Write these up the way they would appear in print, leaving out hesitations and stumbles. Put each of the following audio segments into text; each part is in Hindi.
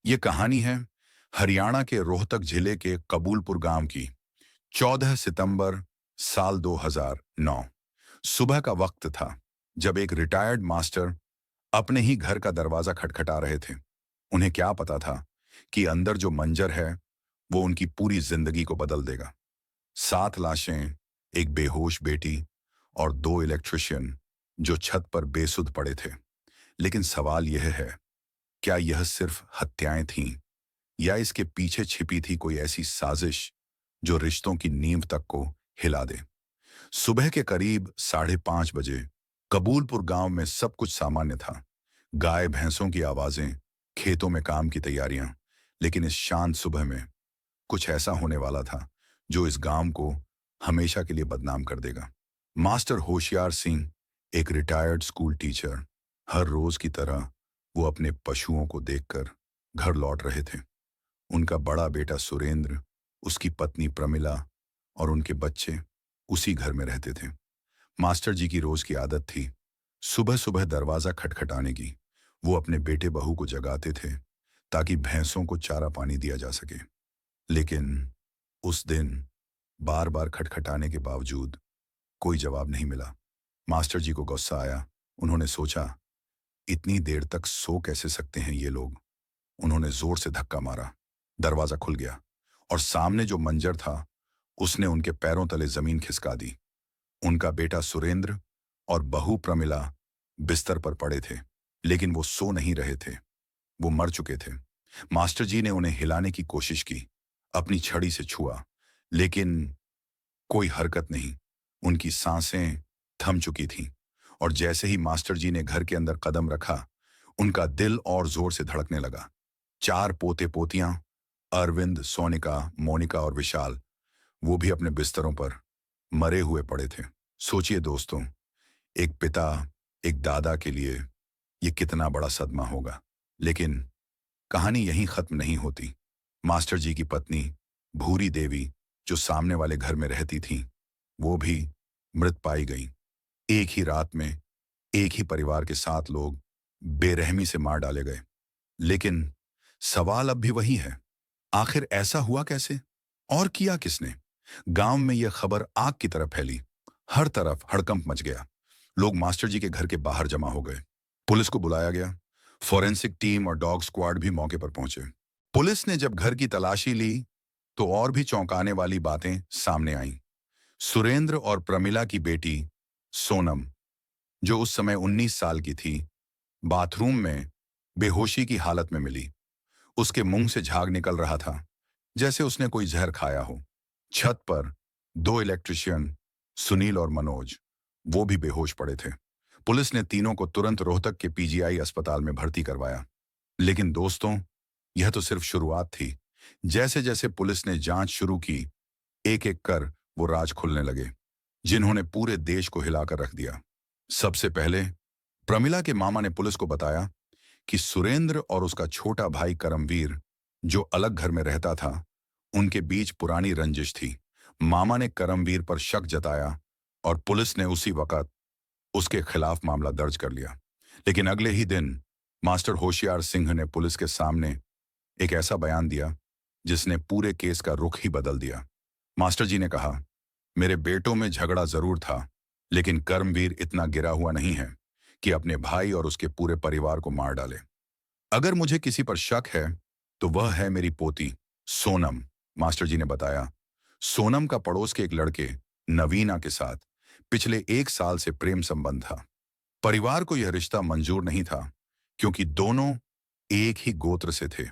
ये कहानी है हरियाणा के रोहतक जिले के कबूलपुर गांव की। 14 सितंबर साल 2009 सुबह का वक्त था जब एक रिटायर्ड मास्टर अपने ही घर का दरवाजा खटखटा रहे थे। उन्हें क्या पता था कि अंदर जो मंजर है वो उनकी पूरी जिंदगी को बदल देगा। 7 लाशें, एक बेहोश बेटी और 2 इलेक्ट्रिशियन जो छत पर बेसुध पड़े थे। लेकिन सवाल यह है, क्या यह सिर्फ हत्याएं थीं या इसके पीछे छिपी थी कोई ऐसी साजिश जो रिश्तों की नींव तक को हिला दे। सुबह के करीब 5:30 बजे कबूलपुर गांव में सब कुछ सामान्य था। गाय भैंसों की आवाजें, खेतों में काम की तैयारियां। लेकिन इस शांत सुबह में कुछ ऐसा होने वाला था जो इस गांव को हमेशा के लिए बदनाम कर देगा। मास्टर होशियार सिंह, एक रिटायर्ड स्कूल टीचर, हर रोज की तरह वो अपने पशुओं को देखकर घर लौट रहे थे। उनका बड़ा बेटा सुरेंद्र, उसकी पत्नी प्रमिला और उनके बच्चे उसी घर में रहते थे। मास्टर जी की रोज की आदत थी सुबह सुबह दरवाजा खटखटाने की। वो अपने बेटे बहू को जगाते थे ताकि भैंसों को चारा पानी दिया जा सके। लेकिन उस दिन बार बार खटखटाने के बावजूद कोई जवाब नहीं मिला। मास्टर जी को गुस्सा आया। उन्होंने सोचा, इतनी देर तक सो कैसे सकते हैं ये लोग। उन्होंने जोर से धक्का मारा। दरवाजा खुल गया और सामने जो मंजर था उसने उनके पैरों तले जमीन खिसका दी। उनका बेटा सुरेंद्र और बहू प्रमिला बिस्तर पर पड़े थे, लेकिन वो सो नहीं रहे थे, वो मर चुके थे। मास्टर जी ने उन्हें हिलाने की कोशिश की, अपनी छड़ी से छुआ, लेकिन कोई हरकत नहीं। उनकी सांसें थम चुकी थीं और जैसे ही मास्टर जी ने घर के अंदर कदम रखा, उनका दिल और जोर से धड़कने लगा। 4 पोते पोतियां, अरविंद, सोनिका, मोनिका और विशाल, वो भी अपने बिस्तरों पर मरे हुए पड़े थे। सोचिए दोस्तों, एक पिता, एक दादा के लिए ये कितना बड़ा सदमा होगा। लेकिन कहानी यहीं खत्म नहीं होती। मास्टर जी की पत्नी भूरी देवी, जो सामने वाले घर में रहती थी, वो भी मृत पाई गई। एक ही रात में एक ही परिवार के 7 लोग बेरहमी से मार डाले गए। लेकिन सवाल अब भी वही है, आखिर ऐसा हुआ कैसे और किया किसने? गांव में यह खबर आग की तरह फैली। हर तरफ हड़कंप मच गया। लोग मास्टर जी के घर के बाहर जमा हो गए। पुलिस को बुलाया गया। फॉरेंसिक टीम और डॉग स्क्वाड भी मौके पर पहुंचे। पुलिस ने जब घर की तलाशी ली तो और भी चौंकाने वाली बातें सामने आईं। सुरेंद्र और प्रमिला की बेटी सोनम, जो उस समय 19 साल की थी, बाथरूम में बेहोशी की हालत में मिली। उसके मुंह से झाग निकल रहा था जैसे उसने कोई जहर खाया हो। छत पर 2 इलेक्ट्रिशियन, सुनील और मनोज, वो भी बेहोश पड़े थे। पुलिस ने तीनों को तुरंत रोहतक के पीजीआई अस्पताल में भर्ती करवाया। लेकिन दोस्तों, यह तो सिर्फ शुरुआत थी। जैसे जैसे पुलिस ने जांच शुरू की, एक एक कर वो राज खुलने लगे जिन्होंने पूरे देश को हिलाकर रख दिया। सबसे पहले प्रमिला के मामा ने पुलिस को बताया कि सुरेंद्र और उसका छोटा भाई करमवीर, जो अलग घर में रहता था, उनके बीच पुरानी रंजिश थी। मामा ने करमवीर पर शक जताया और पुलिस ने उसी वक्त उसके खिलाफ मामला दर्ज कर लिया। लेकिन अगले ही दिन मास्टर होशियार सिंह ने पुलिस के सामने एक ऐसा बयान दिया जिसने पूरे केस का रुख ही बदल दिया। मास्टर जी ने कहा, मेरे बेटों में झगड़ा जरूर था, लेकिन कर्मवीर इतना गिरा हुआ नहीं है कि अपने भाई और उसके पूरे परिवार को मार डाले। अगर मुझे किसी पर शक है तो वह है मेरी पोती सोनम। मास्टर जी ने बताया, सोनम का पड़ोस के एक लड़के नवीना के साथ पिछले 1 साल से प्रेम संबंध था। परिवार को यह रिश्ता मंजूर नहीं था क्योंकि दोनों एक ही गोत्र से थे।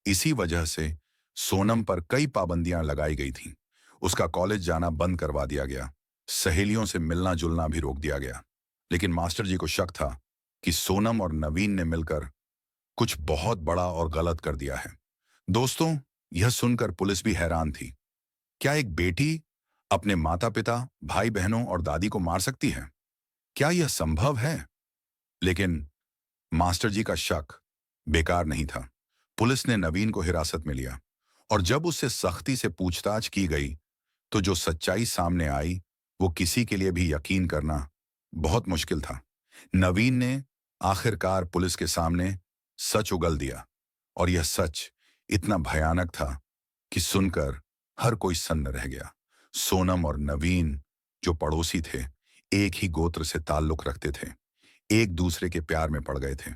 इसी वजह से सोनम पर कई पाबंदियां लगाई गई थीं। उसका कॉलेज जाना बंद करवा दिया गया, सहेलियों से मिलना जुलना भी रोक दिया गया। लेकिन मास्टर जी को शक था कि सोनम और नवीन ने मिलकर कुछ बहुत बड़ा और गलत कर दिया है। दोस्तों, यह सुनकर पुलिस भी हैरान थी। क्या एक बेटी अपने माता पिता, भाई बहनों और दादी को मार सकती है? क्या यह संभव है? लेकिन मास्टर जी का शक बेकार नहीं था। पुलिस ने नवीन को हिरासत में लिया और जब उससे सख्ती से पूछताछ की गई तो जो सच्चाई सामने आई वो किसी के लिए भी यकीन करना बहुत मुश्किल था। नवीन ने आखिरकार पुलिस के सामने सच उगल दिया। और यह सच इतना भयानक था कि सुनकर हर कोई सन्न रह गया। सोनम और नवीन, जो पड़ोसी थे, एक ही गोत्र से ताल्लुक रखते थे, एक दूसरे के प्यार में पड़ गए थे।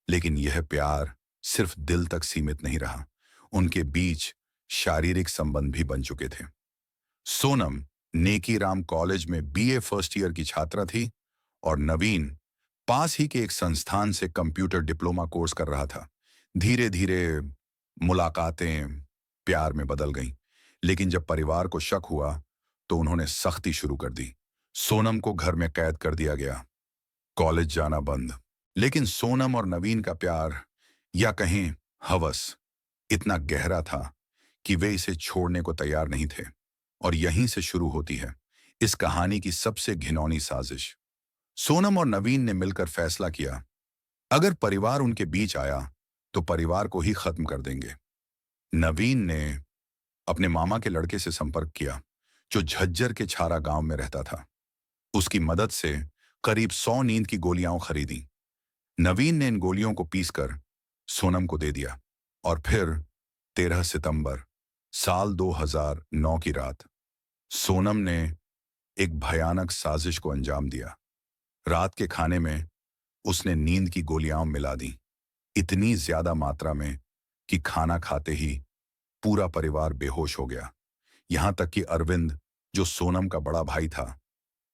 लेकिन यह प्यार सिर्फ दिल तक सीमित नहीं रहा, उनके बीच शारीरिक संबंध भी बन चुके थे। सोनम नेकीराम कॉलेज में बीए फर्स्ट ईयर की छात्रा थी और नवीन पास ही के एक संस्थान से कंप्यूटर डिप्लोमा कोर्स कर रहा था। धीरे धीरे मुलाकातें प्यार में बदल गईं, लेकिन जब परिवार को शक हुआ तो उन्होंने सख्ती शुरू कर दी। सोनम को घर में कैद कर दिया गया, कॉलेज जाना बंद। लेकिन सोनम और नवीन का प्यार, या कहें हवस, इतना गहरा था कि वे इसे छोड़ने को तैयार नहीं थे। और यहीं से शुरू होती है इस कहानी की सबसे घिनौनी साजिश। सोनम और नवीन ने मिलकर फैसला किया, अगर परिवार उनके बीच आया तो परिवार को ही खत्म कर देंगे। नवीन ने अपने मामा के लड़के से संपर्क किया, जो झज्जर के छारा गांव में रहता था। उसकी मदद से करीब 100 नींद की गोलियां खरीदी। नवीन ने इन गोलियों को पीसकर सोनम को दे दिया और फिर 13 सितंबर साल 2009 की रात सोनम ने एक भयानक साजिश को अंजाम दिया। रात के खाने में उसने नींद की गोलियां मिला दी, इतनी ज्यादा मात्रा में कि खाना खाते ही पूरा परिवार बेहोश हो गया। यहां तक कि अरविंद, जो सोनम का बड़ा भाई था,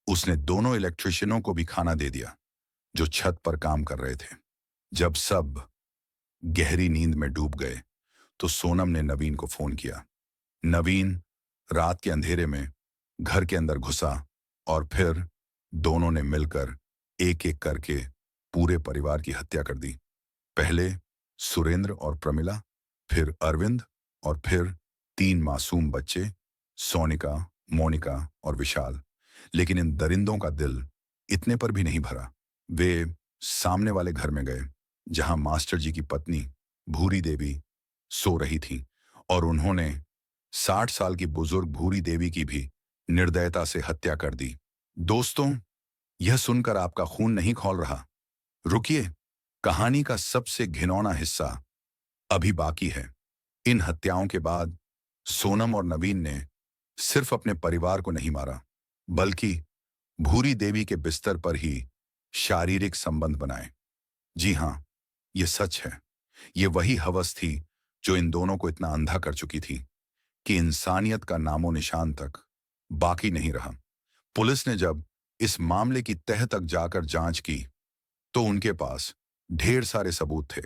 उसने दोनों इलेक्ट्रिशियनों को भी खाना दे दिया जो छत पर काम कर रहे थे। जब सब गहरी नींद में डूब गए तो सोनम ने नवीन को फोन किया। नवीन रात के अंधेरे में घर के अंदर घुसा और फिर दोनों ने मिलकर एक एक करके पूरे परिवार की हत्या कर दी। पहले सुरेंद्र और प्रमिला, फिर अरविंद और फिर 3 मासूम बच्चे, सोनिका, मोनिका और विशाल। लेकिन इन दरिंदों का दिल इतने पर भी नहीं भरा। वे सामने वाले घर में गए जहां मास्टर जी की पत्नी भूरी देवी सो रही थी और उन्होंने 60 साल की बुजुर्ग भूरी देवी की भी निर्दयता से हत्या कर दी। दोस्तों, यह सुनकर आपका खून नहीं खौल रहा? रुकिए, कहानी का सबसे घिनौना हिस्सा अभी बाकी है। इन हत्याओं के बाद सोनम और नवीन ने सिर्फ अपने परिवार को नहीं मारा, बल्कि भूरी देवी के बिस्तर पर ही शारीरिक संबंध बनाए। जी हां, यह सच है। ये वही हवस थी जो इन दोनों को इतना अंधा कर चुकी थी कि इंसानियत का नामो निशान तक बाकी नहीं रहा। पुलिस ने जब इस मामले की तह तक जाकर जांच की तो उनके पास ढेर सारे सबूत थे।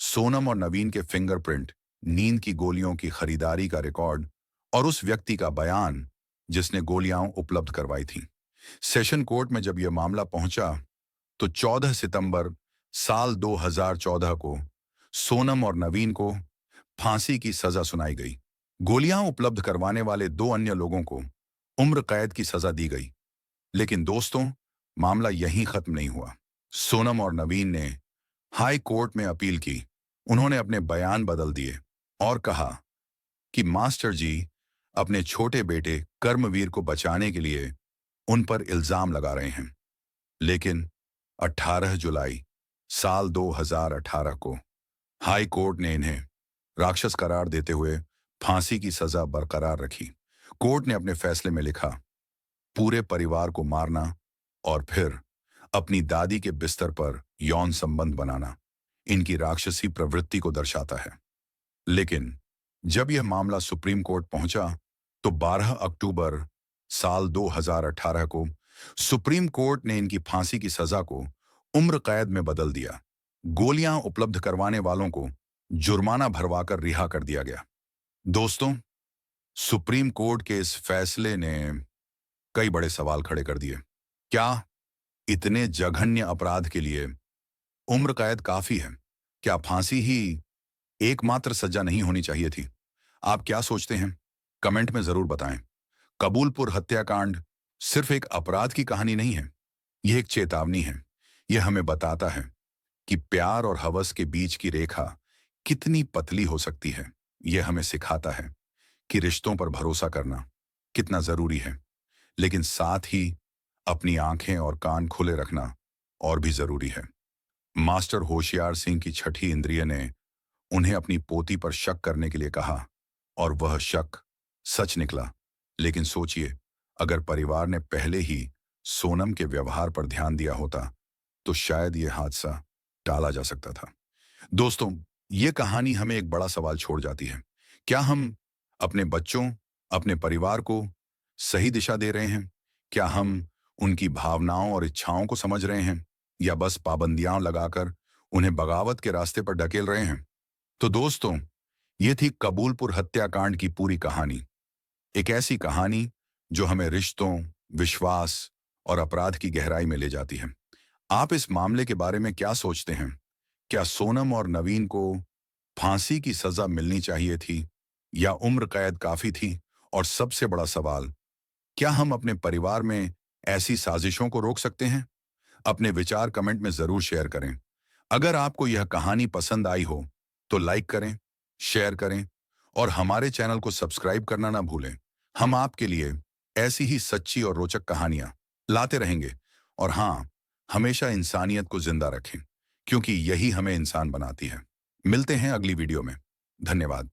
सोनम और नवीन के फिंगरप्रिंट, नींद की गोलियों की खरीदारी का रिकॉर्ड और उस व्यक्ति का बयान जिसने गोलियां उपलब्ध करवाई थी। सेशन कोर्ट में जब यह मामला पहुंचा तो 14 सितंबर साल 2014 को सोनम और नवीन को फांसी की सजा सुनाई गई। गोलियां उपलब्ध करवाने वाले 2 अन्य लोगों को उम्र कैद की सजा दी गई। लेकिन दोस्तों, मामला यहीं खत्म नहीं हुआ। सोनम और नवीन ने हाई कोर्ट में अपील की। उन्होंने अपने बयान बदल दिए और कहा कि मास्टर जी अपने छोटे बेटे कर्मवीर को बचाने के लिए उन पर इल्जाम लगा रहे हैं। लेकिन 18 जुलाई साल 2018 को हाई कोर्ट ने इन्हें राक्षस करार देते हुए फांसी की सजा बरकरार रखी। कोर्ट ने अपने फैसले में लिखा, पूरे परिवार को मारना और फिर अपनी दादी के बिस्तर पर यौन संबंध बनाना इनकी राक्षसी प्रवृत्ति को दर्शाता है। लेकिन जब यह मामला सुप्रीम कोर्ट पहुंचा तो 12 अक्टूबर साल 2018 को सुप्रीम कोर्ट ने इनकी फांसी की सजा को उम्र कैद में बदल दिया। गोलियां उपलब्ध करवाने वालों को जुर्माना भरवाकर रिहा कर दिया गया। दोस्तों, सुप्रीम कोर्ट के इस फैसले ने कई बड़े सवाल खड़े कर दिए। क्या इतने जघन्य अपराध के लिए उम्र कैद काफी है? क्या फांसी ही एकमात्र सजा नहीं होनी चाहिए थी? आप क्या सोचते हैं? कमेंट में जरूर बताएं। कबूलपुर हत्याकांड सिर्फ एक अपराध की कहानी नहीं है, यह एक चेतावनी है। यह हमें बताता है कि प्यार और हवस के बीच की रेखा कितनी पतली हो सकती है। यह हमें सिखाता है कि रिश्तों पर भरोसा करना कितना जरूरी है, लेकिन साथ ही अपनी आंखें और कान खुले रखना और भी जरूरी है। मास्टर होशियार सिंह की छठी इंद्रिय ने उन्हें अपनी पोती पर शक करने के लिए कहा और वह शक सच निकला। लेकिन सोचिए, अगर परिवार ने पहले ही सोनम के व्यवहार पर ध्यान दिया होता तो शायद यह हादसा टाला जा सकता था। दोस्तों, ये कहानी हमें एक बड़ा सवाल छोड़ जाती है। क्या हम अपने बच्चों, अपने परिवार को सही दिशा दे रहे हैं? क्या हम उनकी भावनाओं और इच्छाओं को समझ रहे हैं या बस पाबंदियां लगाकर उन्हें बगावत के रास्ते पर ढकेल रहे हैं? तो दोस्तों, ये थी कबूलपुर हत्याकांड की पूरी कहानी। एक ऐसी कहानी जो हमें रिश्तों, विश्वास और अपराध की गहराई में ले जाती है। आप इस मामले के बारे में क्या सोचते हैं? क्या सोनम और नवीन को फांसी की सजा मिलनी चाहिए थी या उम्र कैद काफी थी? और सबसे बड़ा सवाल, क्या हम अपने परिवार में ऐसी साजिशों को रोक सकते हैं? अपने विचार कमेंट में जरूर शेयर करें। अगर आपको यह कहानी पसंद आई हो तो लाइक करें, शेयर करें और हमारे चैनल को सब्सक्राइब करना ना भूलें। हम आपके लिए ऐसी ही सच्ची और रोचक कहानियां लाते रहेंगे। और हाँ, हमेशा इंसानियत को जिंदा रखें, क्योंकि यही हमें इंसान बनाती है। मिलते हैं अगली वीडियो में। धन्यवाद।